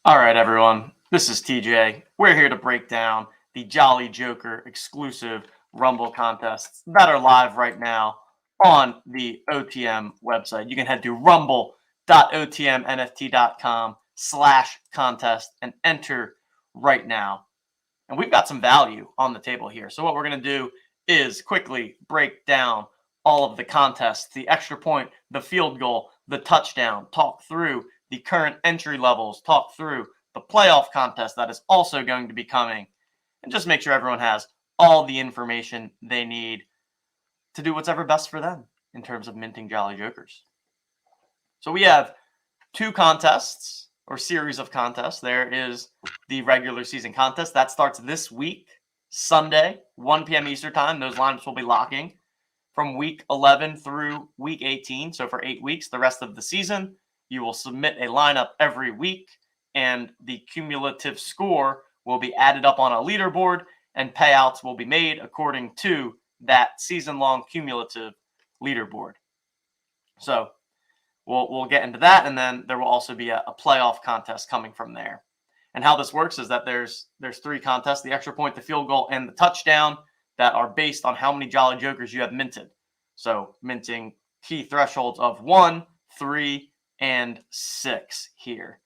All right, everyone. This is TJ. We're here to break down the Jolly Joker exclusive Rumble contests that are live right now on the OTM website. You can head to rumble.otmnft.com/contest and enter right now. And we've got some value on the table here. So what we're going to do is quickly break down all of the contests, the extra point, the field goal, the touchdown, talk through the current entry levels, talk through the playoff contest that is also going to be coming, and just make sure everyone has all the information they need to do what's ever best for them in terms of minting Jolly Jokers. So we have two contests or series of contests. There is the regular season contest that starts this week, Sunday, 1 p.m. Eastern time. Those lineups will be locking from week 11 through week 18. So for 8 weeks, the rest of the season, you will submit a lineup every week, and the cumulative score will be added up on a leaderboard, and payouts will be made according to that season-long cumulative leaderboard. So we'll get into that, and then there will also be a playoff contest coming from there. And how this works is that there's three contests: the extra point, the field goal, and the touchdown, that are based on how many Jolly Jokers you have minted. So minting key thresholds of 1, 3, and 6 here.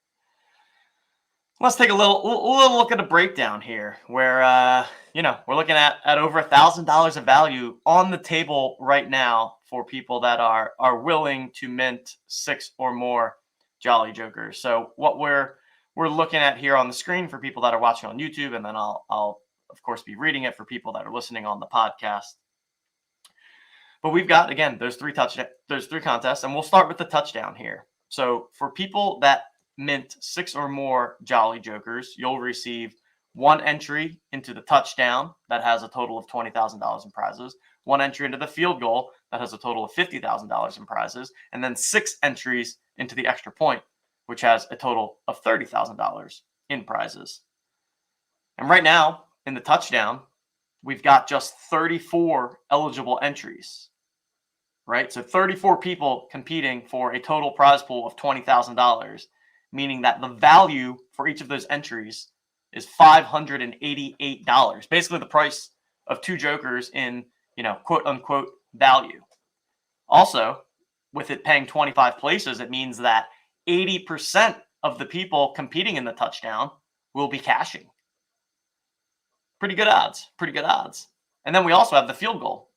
Let's take a little look at a breakdown here, where we're looking at over $1,000 of value on the table right now for people that are willing to mint 6 or more Jolly Jokers. So what we're looking at here on the screen for people that are watching on YouTube, and then I'll of course be reading it for people that are listening on the podcast. But we've got, again, those three contests, and we'll start with the touchdown here. So for people that mint 6 or more Jolly Jokers, you'll receive one entry into the touchdown that has a total of $20,000 in prizes, one entry into the field goal that has a total of $50,000 in prizes, and then 6 entries into the extra point, which has a total of $30,000 in prizes. And right now, in the touchdown, we've got just 34 eligible entries, right? So 34 people competing for a total prize pool of $20,000, meaning that the value for each of those entries is $588, basically the price of 2 Jokers in, quote unquote value. Also, with it paying 25 places, it means that 80% of the people competing in the touchdown will be cashing. Pretty good odds. And then we also have the field goal.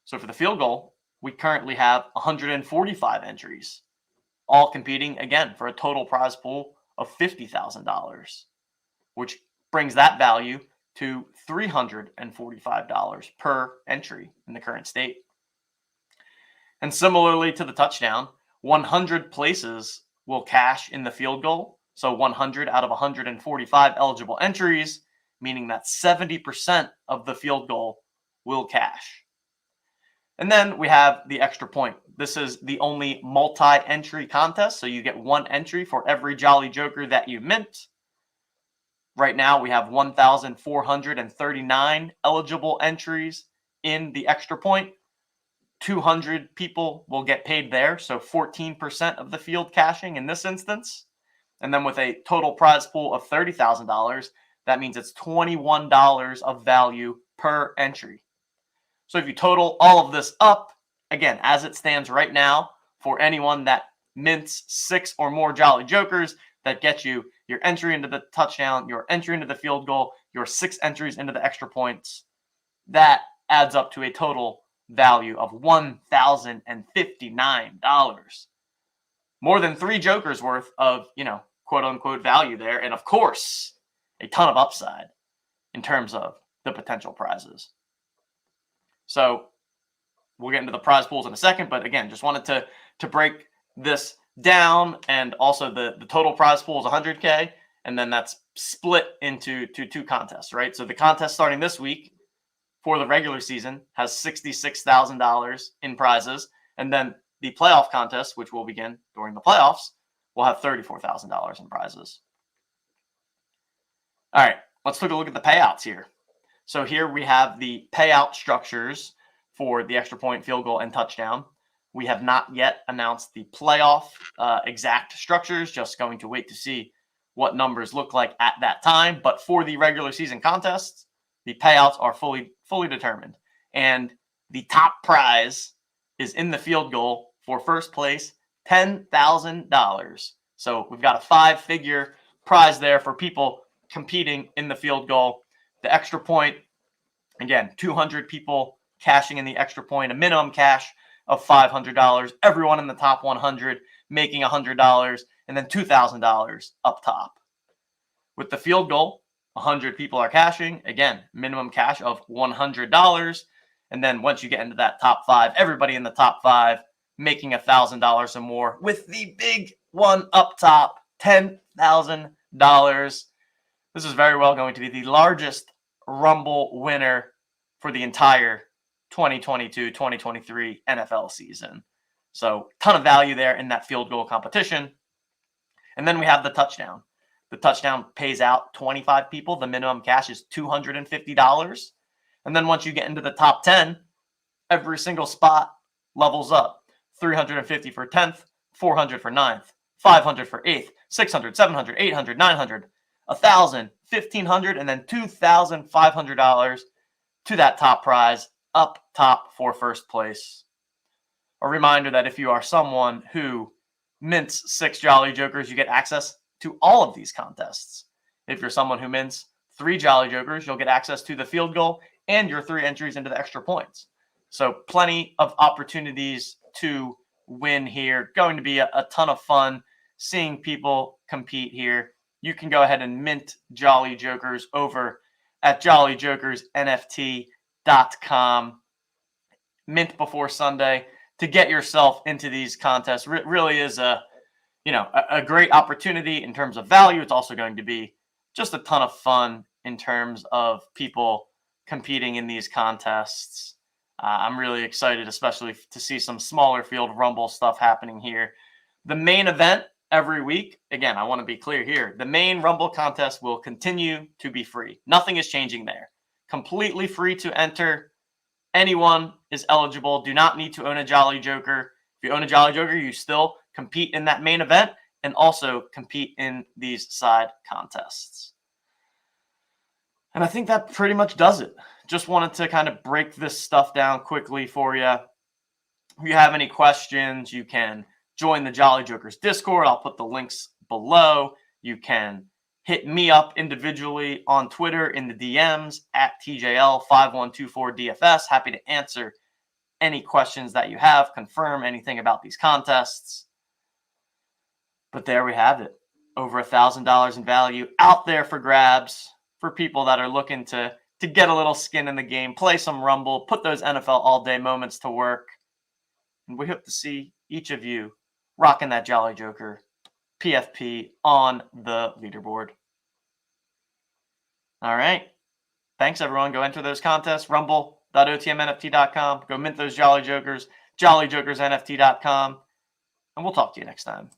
So for the field goal, we currently have 145 entries, all competing, again, for a total prize pool of $50,000, which brings that value to $345 per entry in the current state. And similarly to the touchdown, 100 places will cash in the field goal. So 100 out of 145 eligible entries, meaning that 70% of the field goal will cash. And then we have the extra point. This is the only multi-entry contest, so you get one entry for every Jolly Joker that you mint. Right now, we have 1,439 eligible entries in the extra point. 200 people will get paid there, so 14% of the field cashing in this instance. And then with a total prize pool of $30,000, that means it's $21 of value per entry. So if you total all of this up, again, as it stands right now, for anyone that mints 6 or more Jolly Jokers, that get you your entry into the touchdown, your entry into the field goal, your 6 entries into the extra points, that adds up to a total value of $1,059. More than 3 Jokers worth of, quote unquote value there. And of course, a ton of upside in terms of the potential prizes. So we'll get into the prize pools in a second, but again, just wanted to break this down. And also the total prize pool is 100K, and then that's split into two contests, right? So the contest starting this week for the regular season has $66,000 in prizes, and then the playoff contest, which will begin during the playoffs, will have $34,000 in prizes. All right, let's take a look at the payouts here. So here we have the payout structures for the extra point, field goal, and touchdown. We have not yet announced the playoff exact structures, just going to wait to see what numbers look like at that time. But for the regular season contests, the payouts are fully determined. And the top prize is in the field goal for first place, $10,000. So we've got a 5-figure prize there for people competing in the field goal. The extra point, again, 200 people cashing in the extra point, a minimum cash of $500. Everyone in the top 100 making $100, and then $2,000 up top. With the field goal, 100 people are cashing. Again, minimum cash of $100. And then once you get into that top 5, everybody in the top 5 making $1,000 or more, with the big one up top, $10,000. This is very well going to be the largest Rumble winner for the entire 2022-2023 NFL season. So ton of value there in that field goal competition. And then we have the touchdown. The touchdown pays out 25 people. The minimum cash is $250. And then once you get into the top 10, every single spot levels up. 350 for 10th, 400 for 9th, 500 for 8th, 600, 700, 800, 900, 1,000, 1,500, and then $2,500 to that top prize up top for first place. A reminder that if you are someone who mints 6 Jolly Jokers, you get access to all of these contests. If you're someone who mints 3 Jolly Jokers, you'll get access to the field goal and your 3 entries into the extra points. So plenty of opportunities to win here. Going to be a ton of fun seeing people compete here. You can go ahead and mint Jolly Jokers over at jollyjokersnft.com. Mint before Sunday to get yourself into these contests. Really is a great opportunity in terms of value. It's also going to be just a ton of fun in terms of people competing in these contests. I'm really excited, especially to see some smaller field Rumble stuff happening here. The main event every week, again, I want to be clear here, the main Rumble contest will continue to be free. Nothing is changing there. Completely free to enter. Anyone is eligible. Do not need to own a Jolly Joker. If you own a Jolly Joker, you still compete in that main event and also compete in these side contests. And I think that pretty much does it. Just wanted to kind of break this stuff down quickly for you. If you have any questions, you can join the Jolly Jokers Discord. I'll put the links below. You can hit me up individually on Twitter in the DMs at TJL5124DFS. Happy to answer any questions that you have, confirm anything about these contests. But there we have it. Over $1,000 in value out there for grabs for people that are looking to get a little skin in the game, play some Rumble, put those NFL all-day moments to work. And we hope to see each of you rocking that Jolly Joker PFP on the leaderboard. All right. Thanks, everyone. Go enter those contests, rumble.otmnft.com. Go mint those Jolly Jokers, jollyjokersnft.com. And we'll talk to you next time.